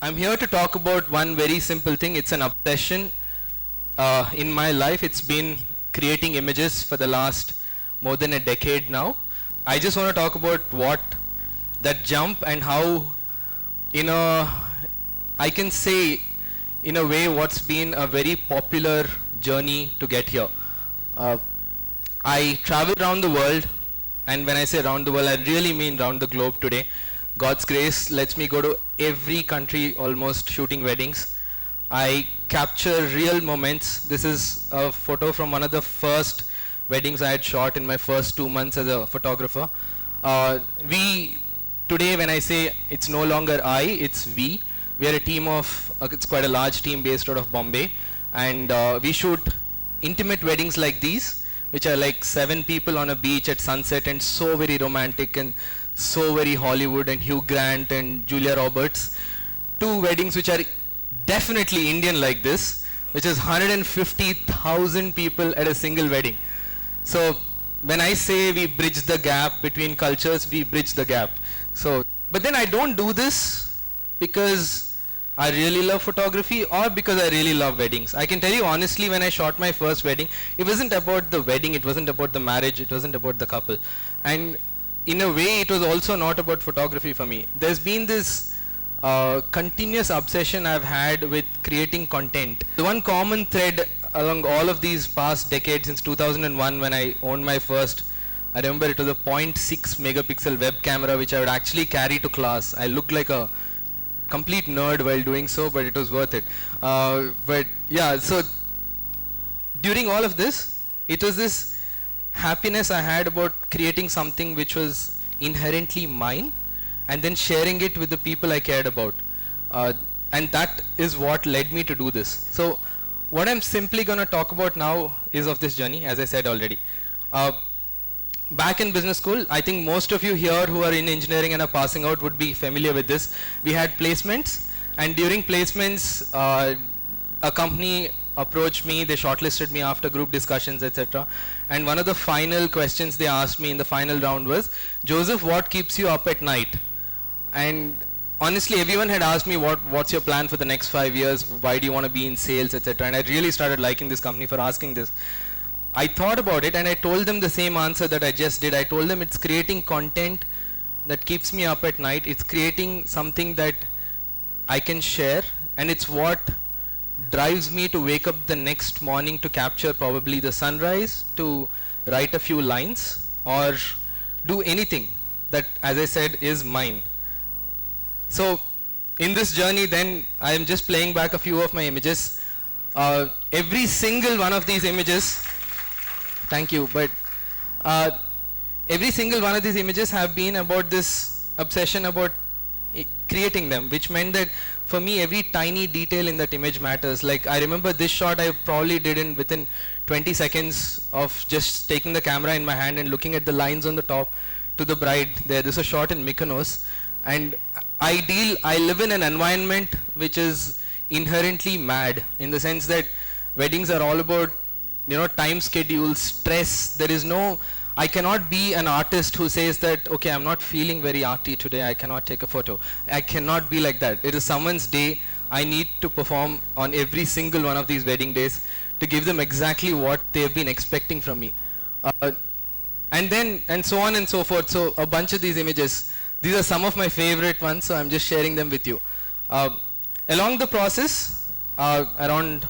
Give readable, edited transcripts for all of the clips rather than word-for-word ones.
I'm here to talk about one very simple thing. It's an obsession in my life. It's been creating images for the last more than a decade now. I just want to talk about what that jump and how, I can say in a way what's been a very popular journey to get here. I travel around the world, and when I say around the world, I really mean around the globe today. God's grace lets me go to every country almost shooting weddings. I capture real moments. This is a photo from one of the first weddings I had shot in my first 2 months as a photographer. Today when I say it's no longer I, it's we. We are a team of, it's quite a large team based out of Bombay, and we shoot intimate weddings like these, which are like 7 people on a beach at sunset and so very romantic and so very Hollywood, and Hugh Grant and Julia Roberts. 2 weddings which are definitely Indian like this, which is 150,000 people at a single wedding. So when I say we bridge the gap between cultures, we bridge the gap. So, but then I don't do this because I really love photography or because I really love weddings. I can tell you honestly, when I shot my first wedding, it wasn't about the wedding, it wasn't about the marriage, it wasn't about the couple. And in a way, it was also not about photography for me. There's been this continuous obsession I've had with creating content. The one common thread along all of these past decades, since 2001 when I owned my first, I remember it was a 0.6 megapixel web camera which I would actually carry to class. I looked like a complete nerd while doing so, but it was worth it. But yeah, so during all of this, it was this happiness I had about creating something which was inherently mine and then sharing it with the people I cared about. And that is what led me to do this. So what I'm simply going to talk about now is of this journey, as I said already. Back in business school, I think most of you here who are in engineering and are passing out would be familiar with this. We had placements, and during placements, a company approached me, they shortlisted me after group discussions, etc. And one of the final questions they asked me in the final round was, Joseph, what keeps you up at night? And honestly, everyone had asked me, what's your plan for the next 5 years? Why do you want to be in sales, etc. And I really started liking this company for asking this. I thought about it and I told them the same answer that I just did. I told them it's creating content that keeps me up at night. It's creating something that I can share, and it's what drives me to wake up the next morning to capture probably the sunrise, to write a few lines, or do anything that, as I said, is mine. So in this journey then, I am just playing back a few of my images. Every single one of these images, thank you, but every single one of these images have been about this obsession about creating them, which meant that for me every tiny detail in that image matters. Like I remember this shot I probably did within 20 seconds of just taking the camera in my hand and looking at the lines on the top to the bride there. This is a shot in Mykonos, and I live in an environment which is inherently mad, in the sense that weddings are all about time schedules, stress. There is no, I cannot be an artist who says that, okay, I'm not feeling very arty today, I cannot take a photo. I cannot be like that. It is someone's day. I need to perform on every single one of these wedding days to give them exactly what they have been expecting from me. And so on and so forth. So a bunch of these images, these are some of my favorite ones, so I'm just sharing them with you. Along the process, around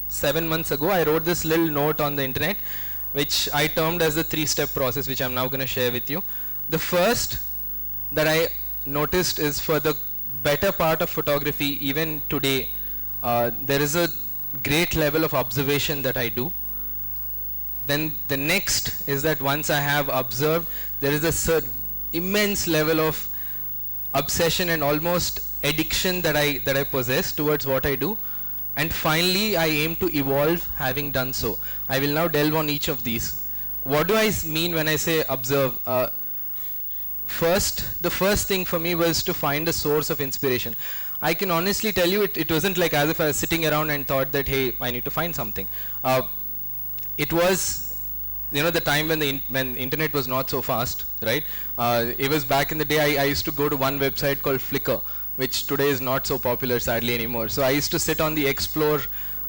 7 months ago, I wrote this little note on the internet, which I termed as the 3-step process, which I'm now going to share with you. The first that I noticed is, for the better part of photography, even today, there is a great level of observation that I do. Then the next is that once I have observed, there is a immense level of obsession and almost addiction that I possess towards what I do. And finally, I aim to evolve having done so. I will now delve on each of these. What do I mean when I say observe? The first thing for me was to find a source of inspiration. I can honestly tell you, it wasn't like as if I was sitting around and thought that, hey, I need to find something. It was, the time when internet was not so fast, right? It was back in the day. I used to go to one website called Flickr. which today is not so popular sadly anymore. So I used to sit on the explore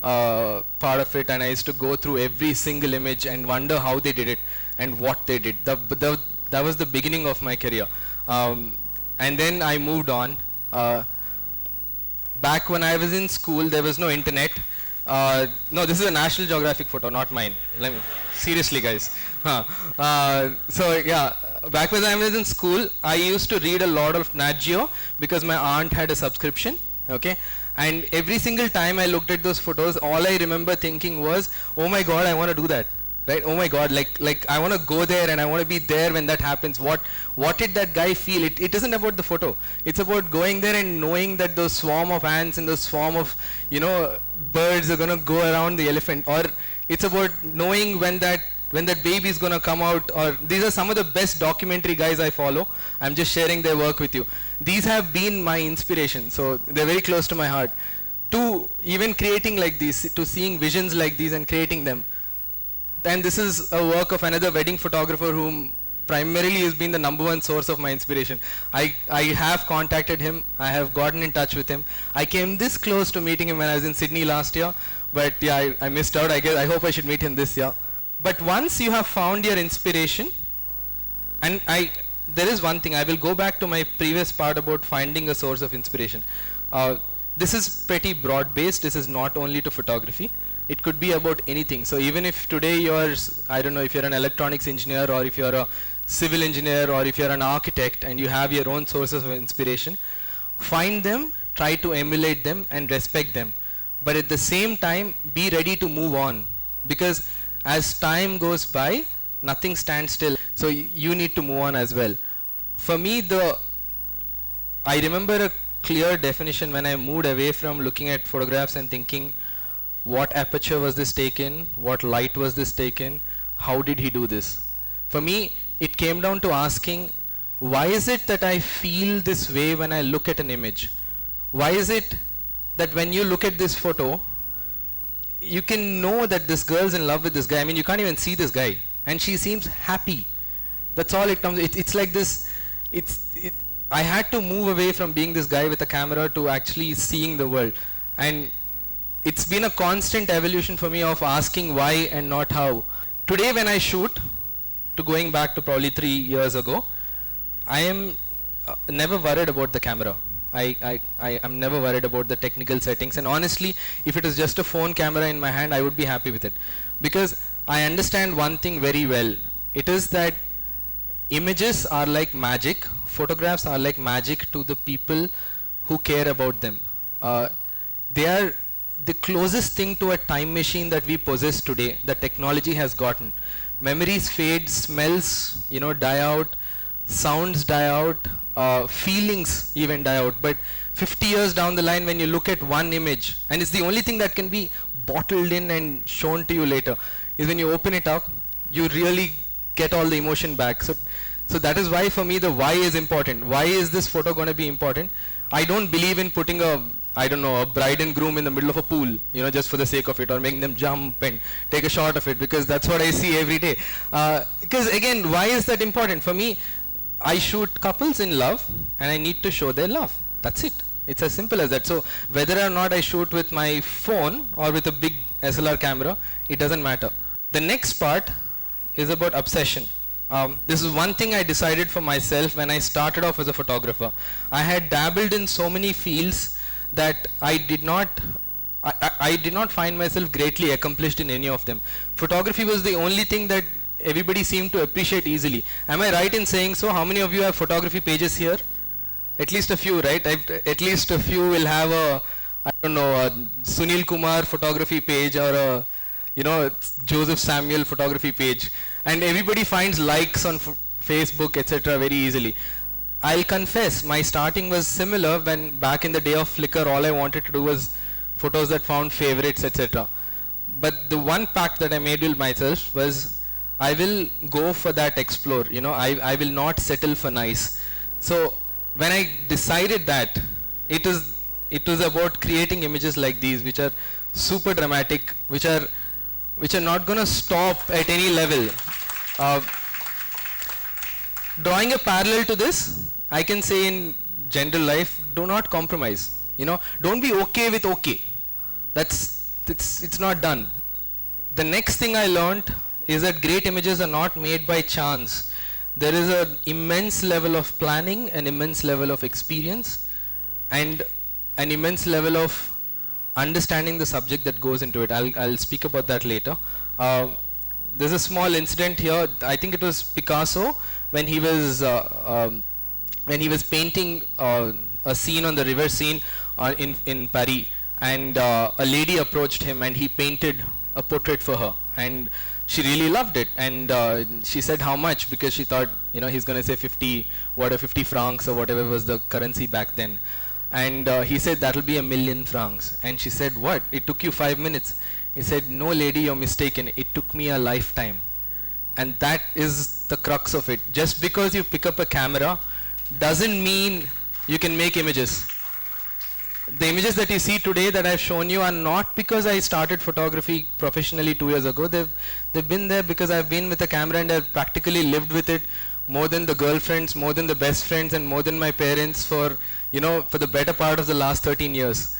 part of it, and I used to go through every single image and wonder how they did it and what they did. That was the beginning of my career. And then I moved on. Back when I was in school, there was no internet. No, this is a National Geographic photo, not mine. Seriously, guys. So yeah, back when I was in school, I used to read a lot of Nat Geo because my aunt had a subscription. Okay, and every single time I looked at those photos, all I remember thinking was, oh my God, I want to do that. Right? Oh my God, like I want to go there and I want to be there when that happens. What did that guy feel? It isn't about the photo. It's about going there and knowing that those swarm of ants and those swarm of, you know, birds are gonna go around the elephant. Or it's about knowing when that baby is gonna come out. Or these are some of the best documentary guys I follow. I'm just sharing their work with you. These have been my inspiration, so they're very close to my heart. To even creating like these, to seeing visions like these and creating them. And this is a work of another wedding photographer whom primarily has been the #1 source of my inspiration. I have contacted him. I have gotten in touch with him. I came this close to meeting him when I was in Sydney last year, but yeah, I missed out. I hope I should meet him this year. But once you have found your inspiration, and there is one thing, I will go back to my previous part about finding a source of inspiration. This is pretty broad based. This is not only to photography. It could be about anything. So even if today you're, I don't know, if you're an electronics engineer or if you're a civil engineer or if you're an architect and you have your own sources of inspiration, find them, try to emulate them and respect them. But at the same time, be ready to move on, because as time goes by, nothing stands still. So you need to move on as well. For me, I remember a clear definition when I moved away from looking at photographs and thinking, what aperture was this taken? What light was this taken? How did he do this? For me, it came down to asking, why is it that I feel this way when I look at an image? Why is it that when you look at this photo, you can know that this girl's in love with this guy? I mean, you can't even see this guy, and she seems happy. That's all it comes. It's like this. I had to move away from being this guy with a camera to actually seeing the world, and it's been a constant evolution for me of asking why and not how. Today when I shoot, to going back to probably 3 years ago, I am never worried about the camera. I am never worried about the technical settings, and honestly, if it is just a phone camera in my hand, I would be happy with it. Because I understand one thing very well. It is that images are like magic, photographs are like magic to the people who care about them. They are the closest thing to a time machine that we possess today, that technology has gotten. Memories fade, smells, you know, die out, sounds die out, feelings even die out. But 50 years down the line, when you look at one image, and it's the only thing that can be bottled in and shown to you later, is when you open it up, you really get all the emotion back. So that is why for me the why is important. Why is this photo going to be important? I don't believe in putting a bride and groom in the middle of a pool, you know, just for the sake of it, or making them jump and take a shot of it, because that's what I see every day. Because again, why is that important? For me, I shoot couples in love and I need to show their love. That's it. It's as simple as that. So whether or not I shoot with my phone or with a big SLR camera, it doesn't matter. The next part is about obsession. This is one thing I decided for myself when I started off as a photographer. I had dabbled in so many fields that I did not find myself greatly accomplished in any of them. Photography was the only thing that everybody seemed to appreciate easily. Am I right in saying so? How many of you have photography pages here? At least a few, right? At least a few will have a Sunil Kumar photography page, or a, Joseph Samuel photography page. And everybody finds likes on Facebook, etc. very easily. I'll confess, my starting was similar. When back in the day of Flickr, all I wanted to do was photos that found favorites, etc. But the one pact that I made with myself was, I will go for that explore. I will not settle for nice. So when I decided that, it was about creating images like these, which are super dramatic, which are not going to stop at any level. Drawing a parallel to this, I can say in general life, do not compromise. Don't be okay with okay. It's not done. The next thing I learned is that great images are not made by chance. There is an immense level of planning, an immense level of experience, and an immense level of understanding the subject that goes into it. I'll speak about that later. There's a small incident here. I think it was Picasso when he was painting a scene on the river scene in Paris, and a lady approached him and he painted a portrait for her, and she really loved it, and she said how much, because she thought he's going to say 50 francs or whatever was the currency back then, and he said that'll be 1,000,000 francs, and she said, what, it took you 5 minutes? He said, no lady, you're mistaken, it took me a lifetime. And that is the crux of it. Just because you pick up a camera doesn't mean you can make images. The images that you see today that I've shown you are not because I started photography professionally 2 years ago. They've been there because I've been with a camera and I've practically lived with it more than the girlfriends, more than the best friends, and more than my parents for the better part of the last 13 years.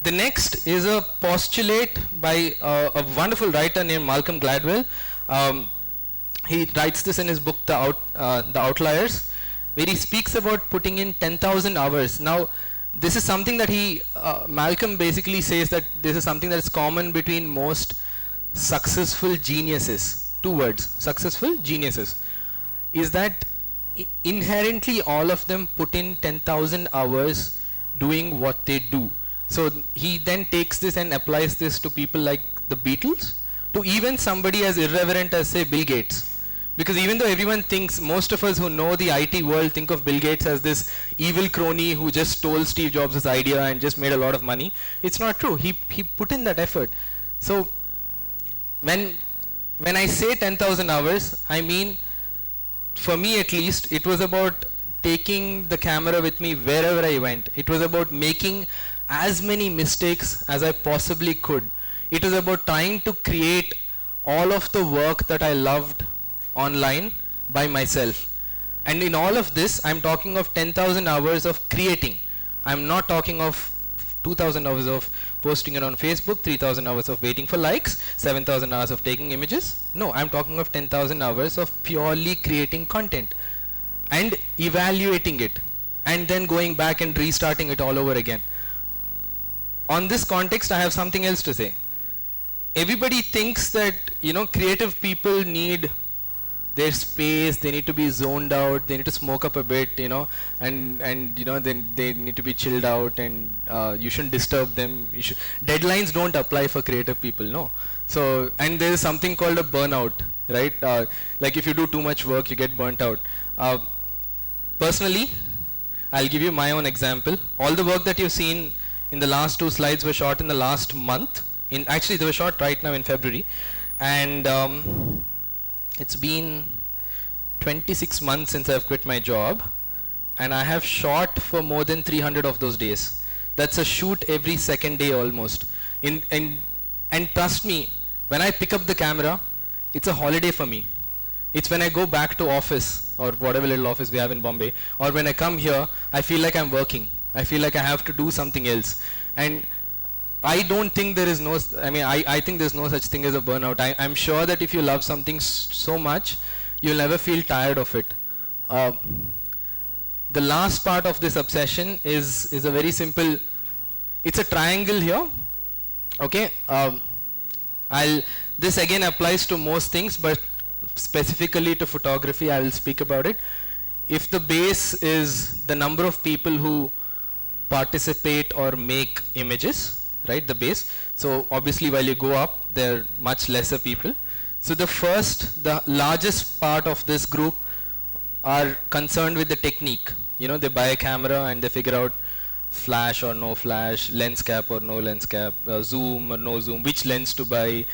The next is a postulate by a wonderful writer named Malcolm Gladwell. He writes this in his book, The Outliers, where he speaks about putting in 10,000 hours. Now, this is something that Malcolm basically says that this is something that is common between most successful geniuses. 2 words, successful geniuses. Is that inherently all of them put in 10,000 hours doing what they do. So he then takes this and applies this to people like the Beatles, to even somebody as irreverent as, say, Bill Gates. Because even though everyone thinks, most of us who know the IT world think of Bill Gates as this evil crony who just stole Steve Jobs' idea and just made a lot of money, it's not true. He put in that effort. So when I say 10,000 hours, I mean, for me at least, it was about taking the camera with me wherever I went. It was about making as many mistakes as I possibly could. It was about trying to create all of the work that I loved online by myself. And in all of this, I'm talking of 10,000 hours of creating. I'm not talking of 2,000 hours of posting it on Facebook, 3,000 hours of waiting for likes, 7,000 hours of taking images. No, I'm talking of 10,000 hours of purely creating content and evaluating it and then going back and restarting it all over again. On this context, I have something else to say. Everybody thinks that, creative people need their space, they need to be zoned out, they need to smoke up a bit, and then they need to be chilled out, and you shouldn't disturb them. Deadlines don't apply for creative people, no. So, and there is something called a burnout, right? Like if you do too much work, you get burnt out. Personally, I'll give you my own example. All the work that you've seen in the last 2 slides were shot in the last month. Actually, they were shot right now in February, and it's been 26 months since I've quit my job, and I have shot for more than 300 of those days. That's a shoot every second day almost. And trust me, when I pick up the camera, it's a holiday for me. It's when I go back to office or whatever little office we have in Bombay, or when I come here, I feel like I'm working. I feel like I have to do something else. And I don't think there is I think there's no such thing as a burnout. I'm sure that if you love something so much, you'll never feel tired of it. The last part of this obsession is a very simple, it's a triangle here. Okay, this again applies to most things, but specifically to photography, I will speak about it. If the base is the number of people who participate or make images, right, the base. So obviously while you go up, there are much lesser people. So the largest part of this group are concerned with the technique. They buy a camera and they figure out flash or no flash, lens cap or no lens cap, zoom or no zoom, which lens to buy,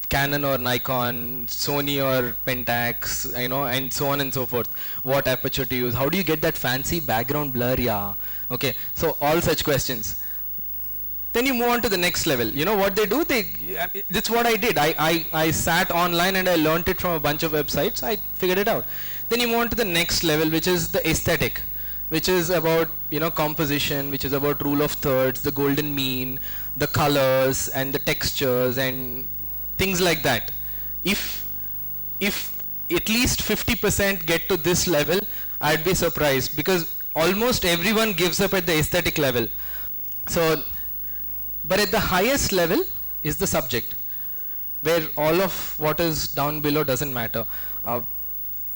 Canon or Nikon, Sony or Pentax, and so on and so forth. What aperture to use? How do you get that fancy background blur? Yeah. Okay. So all such questions. Then you move on to the next level. You know what they do? That's what I did. I sat online and I learned it from a bunch of websites. I figured it out. Then you move on to the next level, which is the aesthetic, which is about, you know, composition, which is about rule of thirds, the golden mean, the colors and the textures and things like that. If at least 50% get to this level, I'd be surprised, because almost everyone gives up at the aesthetic level. So, but at the highest level is the subject, where all of what is down below doesn't matter.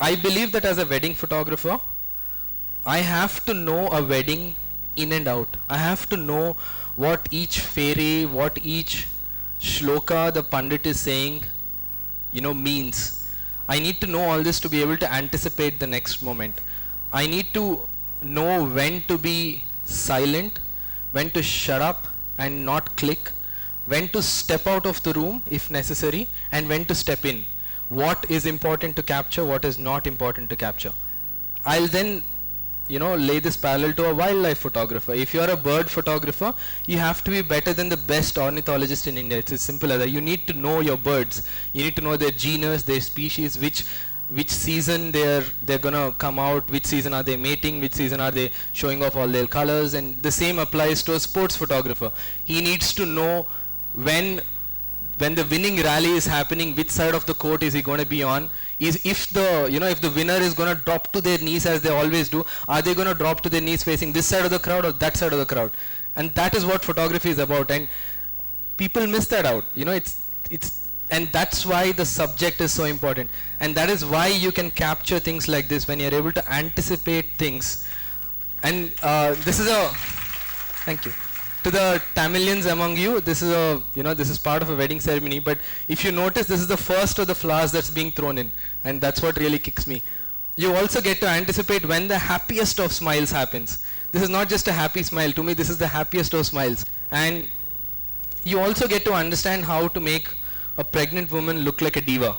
I believe that as a wedding photographer, I have to know a wedding in and out. I have to know what each fairy, what each shloka the pandit is saying, you know, means. I need to know all this to be able to anticipate the next moment. I need to know when to be silent, when to shut up and not click, when to step out of the room if necessary, and when to step in. What is important to capture, what is not important to capture. I'll then, you know, lay this parallel to a wildlife photographer. If you're a bird photographer, you have to be better than the best ornithologist in India. It's as simple as that. You need to know your birds. You need to know their genus, their species, which season they're gonna come out, which season are they mating, which season are they showing off all their colors. And the same applies to a sports photographer. He needs to know when the winning rally is happening, which side of the court is he going to be on. If the winner is going to drop to their knees as they always do, are they going to drop to their knees facing this side of the crowd or that side of the crowd? And that is what photography is about, and people miss that out. You know, and that's why the subject is so important, and that is why you can capture things like this when you're able to anticipate things. And this is thank you. To the Tamilians among you, this is part of a wedding ceremony, but if you notice, this is the first of the flowers that's being thrown in, and that's what really kicks me. You also get to anticipate when the happiest of smiles happens. This is not just a happy smile. To me, this is the happiest of smiles. And you also get to understand how to make a pregnant woman look like a diva,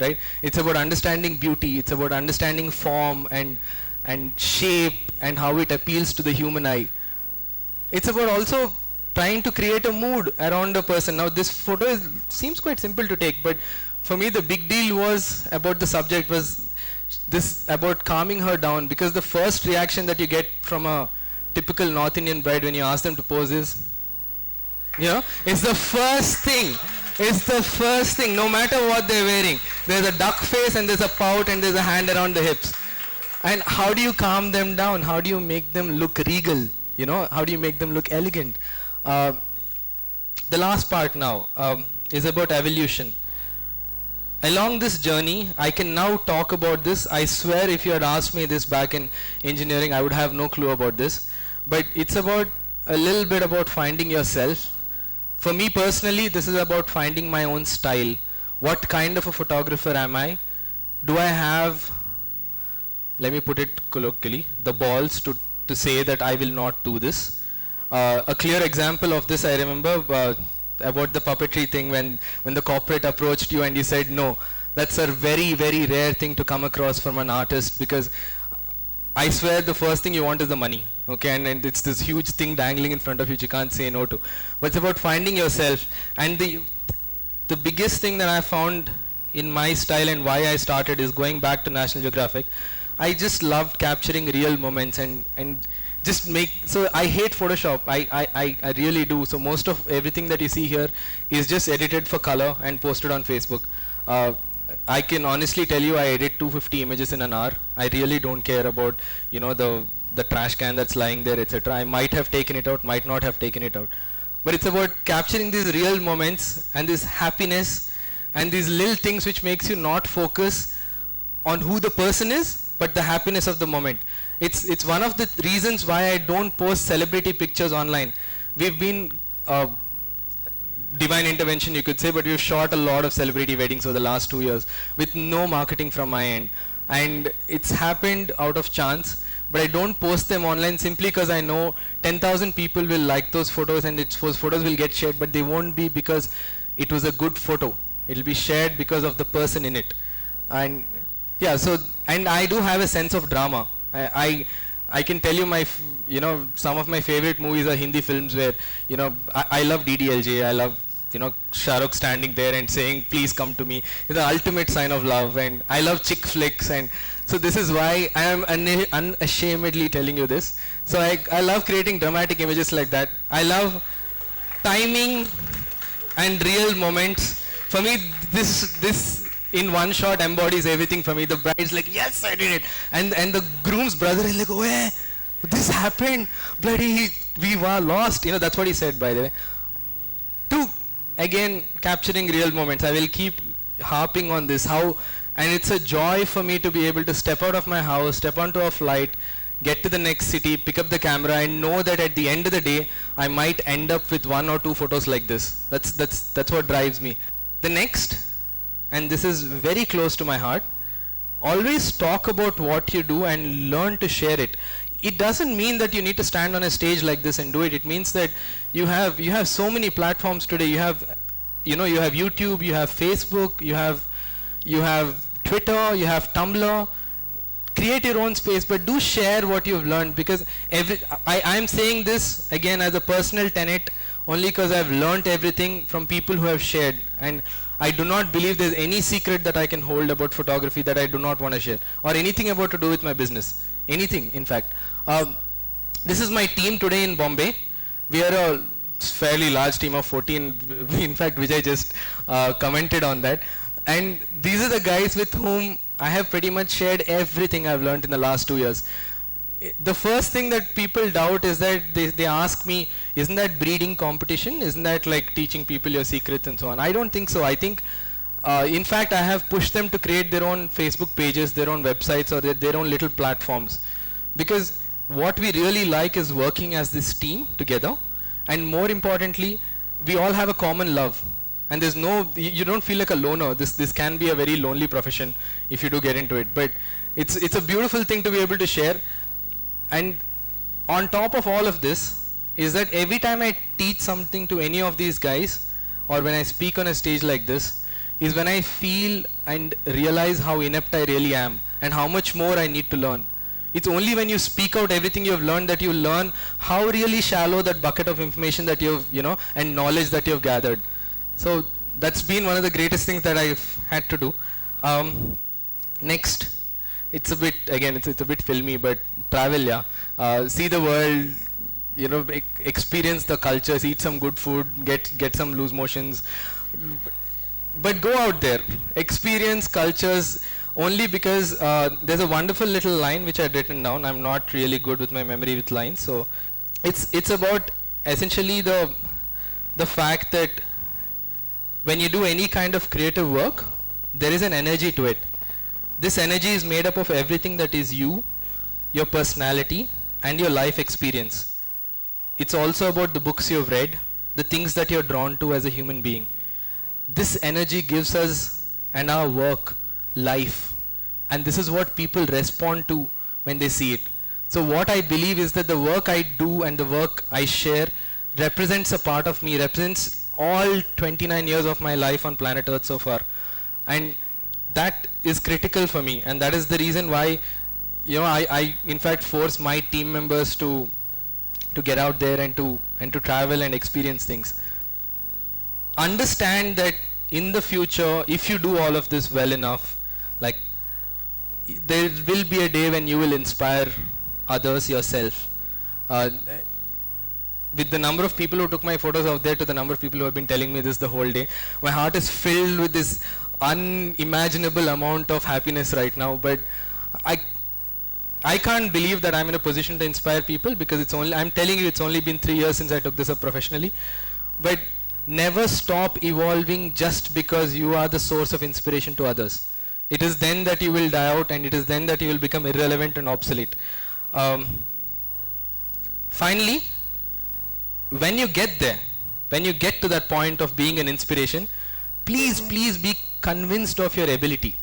right? It's about understanding beauty. It's about understanding form and shape and how it appeals to the human eye. It's about also trying to create a mood around a person. Now this photo seems quite simple to take, but for me the big deal was about the subject, was this about calming her down, because the first reaction that you get from a typical North Indian bride when you ask them to pose is, you know, it's the first thing. It's the first thing, no matter what they're wearing. There's a duck face and there's a pout and there's a hand around the hips. And how do you calm them down? How do you make them look regal? You know, how do you make them look elegant? The last part now is about evolution. Along this journey, I can now talk about this. I swear if you had asked me this back in engineering, I would have no clue about this. But it's about a little bit about finding yourself. For me personally, this is about finding my own style. What kind of a photographer am I? Do I have, let me put it colloquially, the balls to say that I will not do this? A clear example of this I remember about the puppetry thing, when the corporate approached you and you said no. That's a very, very rare thing to come across from an artist, because I swear the first thing you want is the money, okay, and it's this huge thing dangling in front of you which you can't say no to. But it's about finding yourself. And the biggest thing that I found in my style and why I started is going back to National Geographic. I just loved capturing real moments and just so I hate Photoshop. I really do. So most of everything that you see here is just edited for color and posted on Facebook. I can honestly tell you I edit 250 images in an hour. I really don't care about, you know, the trash can that's lying there, etc. I might have taken it out, might not have taken it out. But it's about capturing these real moments and this happiness and these little things which makes you not focus on who the person is, but the happiness of the moment. It's one of the reasons why I don't post celebrity pictures online. We've been divine intervention, you could say, but we've shot a lot of celebrity weddings over the last 2 years with no marketing from my end. And it's happened out of chance, but I don't post them online simply because I know 10,000 people will like those photos and those photos will get shared, but they won't be because it was a good photo. It'll be shared because of the person in it. And yeah, so, and I do have a sense of drama. I can tell you you know, some of my favorite movies are Hindi films where, you know, I love DDLJ. I love, you know, Shah Rukh standing there and saying, please come to me. It's the ultimate sign of love. And I love chick flicks. And so this is why I am unashamedly telling you this. So I love creating dramatic images like that. I love timing and real moments. For me, this in one shot embodies everything for me. The bride's like, yes, I did it. And the groom's brother is like, oh, yeah, this happened. Bloody, we were lost. You know, that's what he said, by the way. Two, again, capturing real moments. I will keep harping on this. And it's a joy for me to be able to step out of my house, step onto a flight, get to the next city, pick up the camera, and know that at the end of the day, I might end up with 1 or 2 photos like this. That's what drives me. The next, and this is very close to my heart, always talk about what you do and learn to share it. It doesn't mean that you need to stand on a stage like this and do it. It means that you have so many platforms today. You have YouTube, you have Facebook, you have Twitter, you have Tumblr. Create your own space, but do share what you've learned, because I'm saying this again as a personal tenet only because I've learned everything from people who have shared, and I do not believe there's any secret that I can hold about photography that I do not want to share, or anything about to do with my business, anything in fact. This is my team today in Bombay. We are a fairly large team of 14, in fact Vijay just commented on that, and these are the guys with whom I have pretty much shared everything I've learned in the last 2 years. The first thing that people doubt is that they ask me, isn't that breeding competition? Isn't that like teaching people your secrets and so on? I don't think so. I think, in fact, I have pushed them to create their own Facebook pages, their own websites, or their own little platforms. Because what we really like is working as this team together. And more importantly, we all have a common love. And there's you don't feel like a loner. This can be a very lonely profession if you do get into it. But it's a beautiful thing to be able to share. And on top of all of this is that every time I teach something to any of these guys, or when I speak on a stage like this, is when I feel and realize how inept I really am and how much more I need to learn. It's only when you speak out everything you've learned that you learn how really shallow that bucket of information that you've, and knowledge that you've gathered. So that's been one of the greatest things that I've had to do. Next, it's a bit, again, it's a bit filmy, but travel, yeah. See the world, experience the cultures, eat some good food, get some loose motions. But go out there, experience cultures, only because there's a wonderful little line which I'd written down. I'm not really good with my memory with lines. So it's about essentially the fact that when you do any kind of creative work, there is an energy to it. This energy is made up of everything that is you, your personality, and your life experience. It's also about the books you've read, the things that you're drawn to as a human being. This energy gives us and our work life, and this is what people respond to when they see it. So what I believe is that the work I do and the work I share represents a part of me, represents all 29 years of my life on planet Earth so far, and that is critical for me, and that is the reason why I in fact force my team members to get out there and to travel and experience things. Understand that in the future, if you do all of this well enough, like, there will be a day when you will inspire others yourself. With the number of people who took my photos out there to the number of people who have been telling me this the whole day, my heart is filled with this unimaginable amount of happiness right now. But I can't believe that I'm in a position to inspire people, because I'm telling you, it's only been 3 years since I took this up professionally. But never stop evolving just because you are the source of inspiration to others. It is then that you will die out, and it is then that you will become irrelevant and obsolete. Finally, when you get there, when you get to that point of being an inspiration, please be convinced of your ability.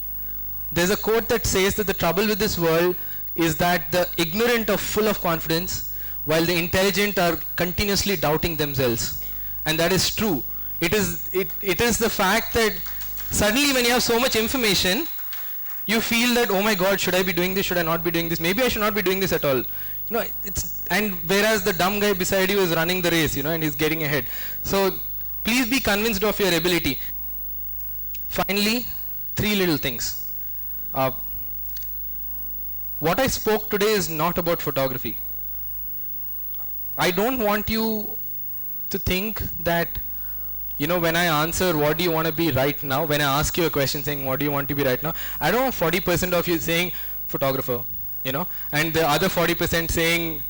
There's a quote that says that the trouble with this world is that the ignorant are full of confidence, while the intelligent are continuously doubting themselves. And that is true. It is the fact that suddenly when you have so much information, you feel that, oh my God, should I be doing this? Should I not be doing this? Maybe I should not be doing this at all. And whereas the dumb guy beside you is running the race, and he's getting ahead. So please be convinced of your ability. Finally, 3 little things. What I spoke today is not about photography. I don't want you to think that, when I answer, what do you want to be right now? When I ask you a question saying, what do you want to be right now? I don't want 40% of you saying, photographer, and the other 40% saying,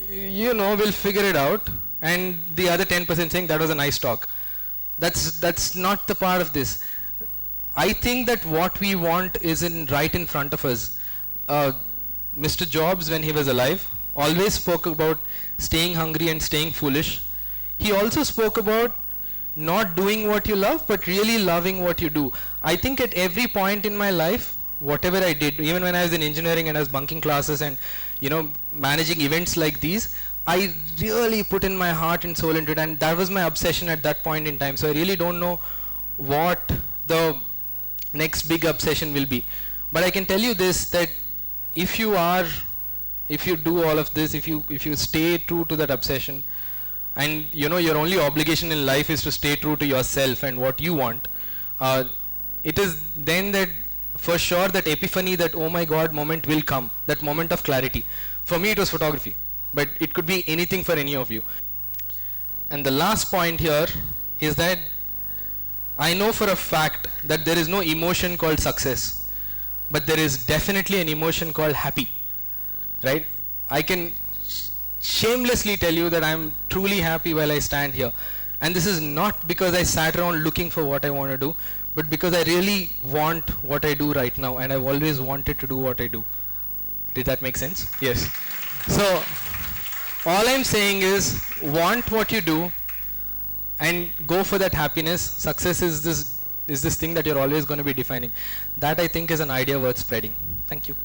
we'll figure it out. And the other 10% saying, that was a nice talk. That's not the part of this. I think that what we want is right in front of us. Mr. Jobs, when he was alive, always spoke about staying hungry and staying foolish. He also spoke about not doing what you love, but really loving what you do. I think at every point in my life, whatever I did, even when I was in engineering and I was bunking classes and managing events like these, I really put in my heart and soul into it, and that was my obsession at that point in time. So I really don't know what the next big obsession will be. But I can tell you this, that if you do all of this, if you stay true to that obsession, and your only obligation in life is to stay true to yourself and what you want, it is then that for sure that epiphany, that oh my God moment will come, that moment of clarity. For me it was photography, but it could be anything for any of you. And the last point here is that I know for a fact that there is no emotion called success, but there is definitely an emotion called happy, right? I can shamelessly tell you that I'm truly happy while I stand here. And this is not because I sat around looking for what I want to do, but because I really want what I do right now, and I've always wanted to do what I do. Did that make sense? Yes. So all I'm saying is, want what you do and go for that happiness. Success is this thing that you're always going to be defining. That I think is an idea worth spreading. Thank you.